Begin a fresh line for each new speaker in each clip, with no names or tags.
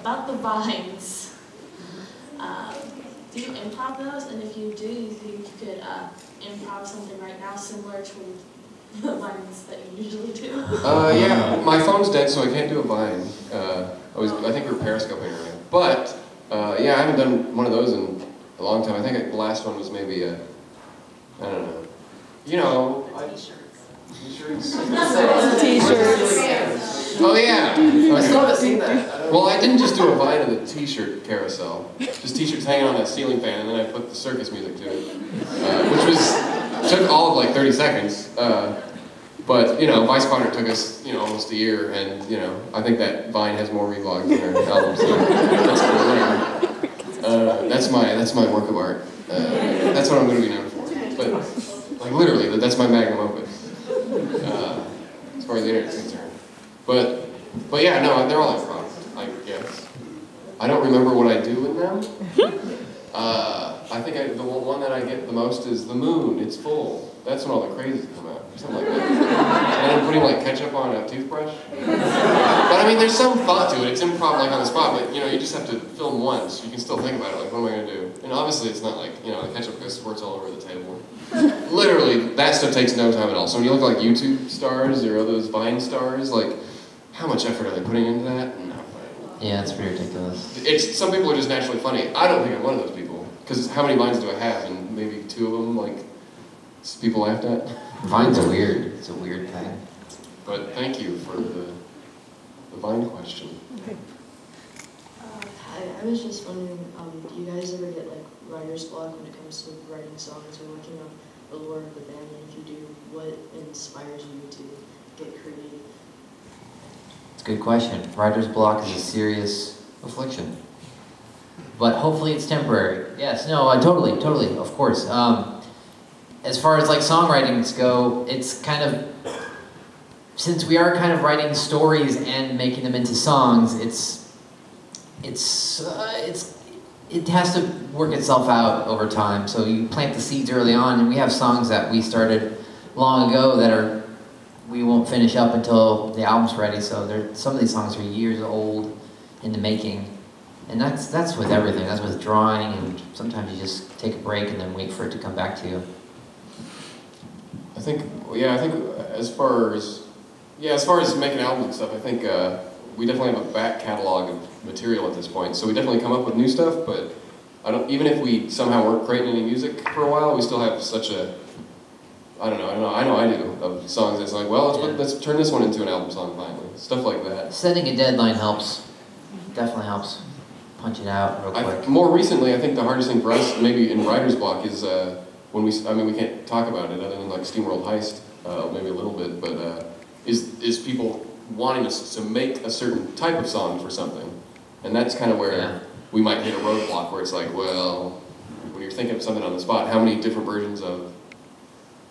About the vines, do you improv those? And if you do you think you could improv something right now similar to the vines that you usually do?
Yeah, my phone's dead, so I can't do a vine. I think we were periscoping earlier. But, yeah, I haven't done one of those in a long time. I think the last one was maybe I don't know. You know, T-shirts.
T-shirts.
Oh yeah.
I still haven't seen that.
Well, I didn't just do a vine of the T-shirt carousel. Just T-shirts hanging on that ceiling fan, and then I put the circus music to it, which took all of like 30 seconds. But you know, Vice Quadrant took us almost a year, and I think that vine has more revlogs than our album. So that's cool. That's my work of art. That's what I'm going to be known for. But like literally, that's my magnum opus. As far as the internet's concerned. But yeah, no, they're all improv, I guess. I don't remember what I do with them. I think the one that I get the most is the moon. It's full. That's when all the crazies come out, or something like that. And I'm putting like ketchup on a toothbrush. But I mean, there's some thought to it. It's improv like on the spot, but you just have to film once. You can still think about it, like what am I gonna do? And obviously it's not like the ketchup goes squirts all over the table. Literally, that stuff takes no time at all. So when you look like YouTube stars or those Vine stars, like how much effort are they putting into that? No.
Yeah, it's pretty ridiculous.
Some people are just naturally funny. I don't think I'm one of those people. Because how many Vines do I have? And maybe 2 of them, like, people laughed at?
Vine's weird. It's a weird thing.
But thank you for the Vine question.
Hi, I was just wondering, do you guys ever get like writer's block when it comes to writing songs or working on the lore of the band? And if you do, what inspires you to get creative?
It's a good question. Writer's block is a serious affliction. But hopefully it's temporary. Yes, no, totally, of course. As far as like songwritings go, it's kind of, since we are kind of writing stories and making them into songs, it has to work itself out over time. So you plant the seeds early on, and we have songs that we started long ago that we won't finish up until the album's ready. So some of these songs are years old in the making. And that's with everything. That's with drawing, and sometimes you just take a break and then wait for it to come back to you.
I think as far as making albums and stuff, I think we definitely have a back catalog of material at this point. So we definitely come up with new stuff, but even if we somehow weren't creating any music for a while, we still have such a, I do, of songs that's like, well, let's turn this one into an album song finally. Stuff like that.
Setting a deadline helps. Definitely helps. Punch it out real quick.
More recently, I think the hardest thing for us, maybe in writer's block, is when we can't talk about it other than like SteamWorld Heist, maybe a little bit, but is people wanting us to make a certain type of song for something. And that's kind of where we might hit a roadblock where it's like, well, when you're thinking of something on the spot, how many different versions of...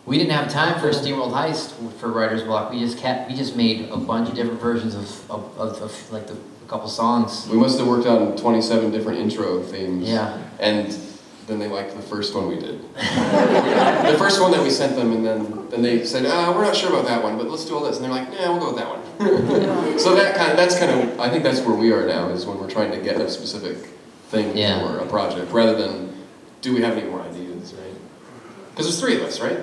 We didn't have time for SteamWorld Heist for writer's block. We just made a bunch of different versions of like a couple songs.
We must have worked on 27 different intro themes.
Yeah.
And then they liked the first one we did. The first one that we sent them, and then they said, we're not sure about that one, but let's do all this. And they're like, yeah, we'll go with that one. So that's kind of, I think that's where we are now, is when we're trying to get a specific thing for a project, rather than, do we have any more ideas, right? Because there's 3 of us, right?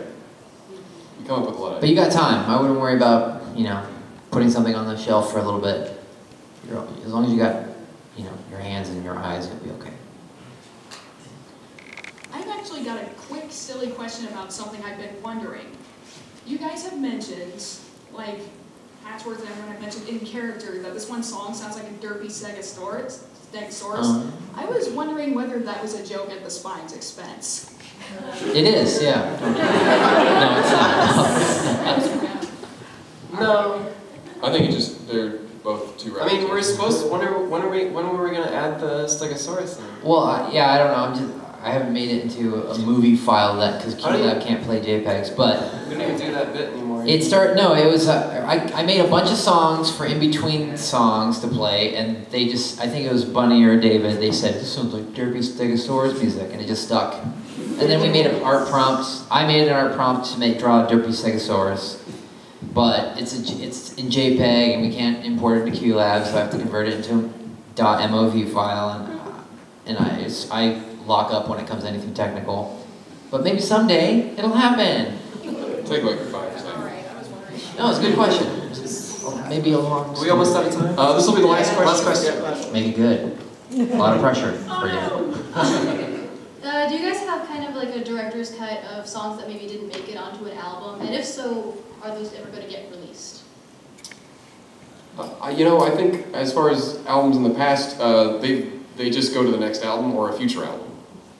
We come up with a lot of ideas.
But you got time. I wouldn't worry about, putting something on the shelf for a little bit. As long as you got, your hands and your eyes, you'll be okay.
I've actually got a quick, silly question about something I've been wondering. You guys have mentioned, like, Hatchworth and everyone have mentioned in character that this one song sounds like a Derpy Sega source. I was wondering whether that was a joke at the Spine's expense.
It is, yeah. No, it's not.
No.
I think they're both too right.
I mean, we're supposed to. When were we going to add the Stegosaurus in?
Well, I don't know. I haven't made it into a movie file yet because QLab can't play JPEGs. But
we don't even do that bit anymore.
It started. No, it was. I made a bunch of songs for in between songs to play, and they just. I think it was Bunny or David. They said this sounds like Derpy Stegosaurus music, and it just stuck. And then we made an art prompt. I made an art prompt to draw Derpy Stegosaurus. but it's in JPEG and we can't import it to QLab, so I have to convert it into a .mov file, and I lock up when it comes to anything technical. But maybe someday it'll happen.
Take like 5 seconds.
No, it's a good question. Maybe a long.
Are we almost out of time?
This will be the last question.
Last question.
Maybe good. A lot of pressure for you.
Do you guys have kind of like a director's cut of songs that maybe didn't make it onto an album? And if so, are those ever going to get released?
You know, I think as far as albums in the past, they just go to the next album or a future album.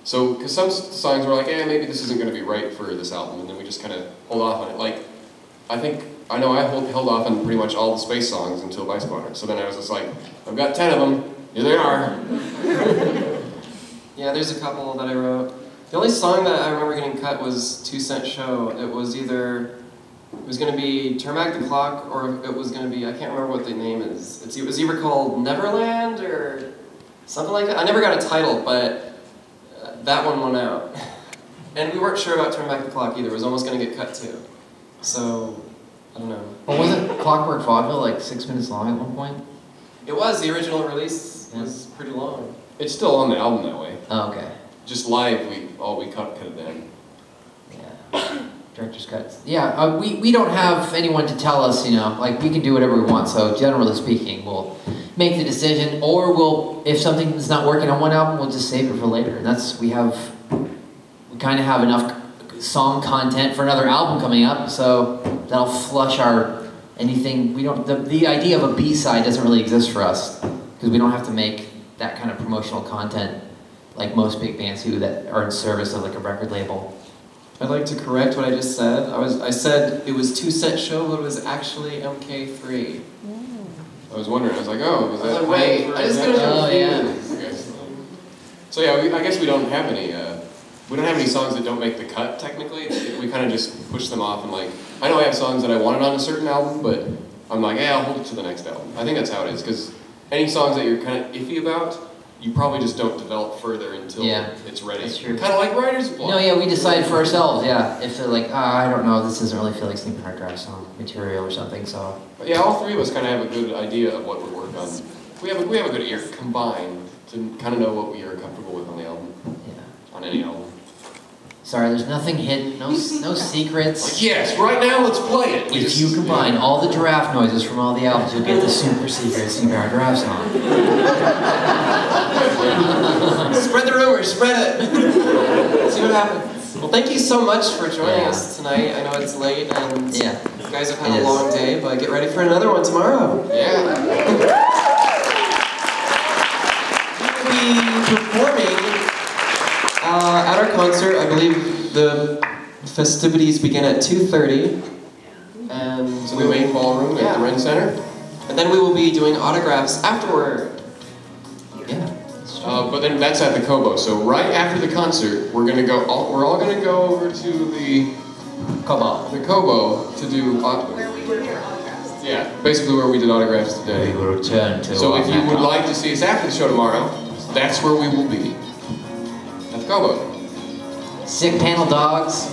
So, because some songs were like, maybe this isn't going to be right for this album, and then we just kind of hold off on it. Like, I know I held off on pretty much all the Space songs until Vice Squadron. So then I was just like, I've got 10 of them, here they are.
Yeah, there's a couple that I wrote. The only song that I remember getting cut was 2 Cent Show. It was going to be Turn Back the Clock, or it was going to be, I can't remember what the name is. It was either called Neverland or something like that. I never got a title, but that one went out. And we weren't sure about Turn Back the Clock either. It was almost going to get cut too. So, I don't know.
Well, wasn't Clockwork Vaudeville like 6 minutes long at one point?
It was. The original release was pretty long.
It's still on the album that way.
Oh, okay.
Just live, we cut it then.
Yeah. Director's cuts. Yeah, we don't have anyone to tell us, you know, like we can do whatever we want. So generally speaking, we'll make the decision, or if something's not working on one album, we'll just save it for later. And we kind of have enough song content for another album coming up, so that'll flush anything. We don't. The idea of a B-side doesn't really exist for us because we don't have to make that kind of promotional content like most big bands do that are in service of like a record label.
I'd like to correct what I just said. I said it was 2 Cent Show, but it was actually MK3.
I was wondering, I was like, oh, is that...
Oh, wait, I just got
Oh, yeah.
Okay. So yeah, I guess we don't have any songs that don't make the cut, technically. We kind of just push them off and like, I know I have songs that I wanted on a certain album, but I'm like, I'll hold it to the next album. I think that's how it is, because any songs that you're kind of iffy about, you probably just don't develop further until it's ready.
That's true.
Kind of like writer's block.
No, yeah, we decide for ourselves, yeah. If they're like, I don't know, this doesn't really feel like Sleeping Hard Drive song material or something, so.
But yeah, all 3 of us kind of have a good idea of what we work on. We have a good ear combined to kind of know what we are comfortable with on the album.
Yeah.
On any album.
Sorry, there's nothing hidden, no secrets.
Like, yes, right now, let's play it.
If you combine all the giraffe noises from all the albums, you'll get the super secret Sleeping Hard Drive song.
Spread the rumors, spread it. See what happens. Well, thank you so much for joining us tonight. I know it's late and you guys have had a long day, but get ready for another one tomorrow.
Yeah.
We'll be performing at our concert. I believe the festivities begin at 2:30. And
So the main ballroom at the Ren Center.
And then we will be doing autographs afterward.
Yeah.
But then that's at the Kobo. So right after the concert, we're all gonna go over to the Kobo to do
Where we did your autographs.
yeah, basically where we did autographs today.
We will return to
So if you would like to see us after the show tomorrow, that's where we will be. At the Kobo.
Sick panel dogs.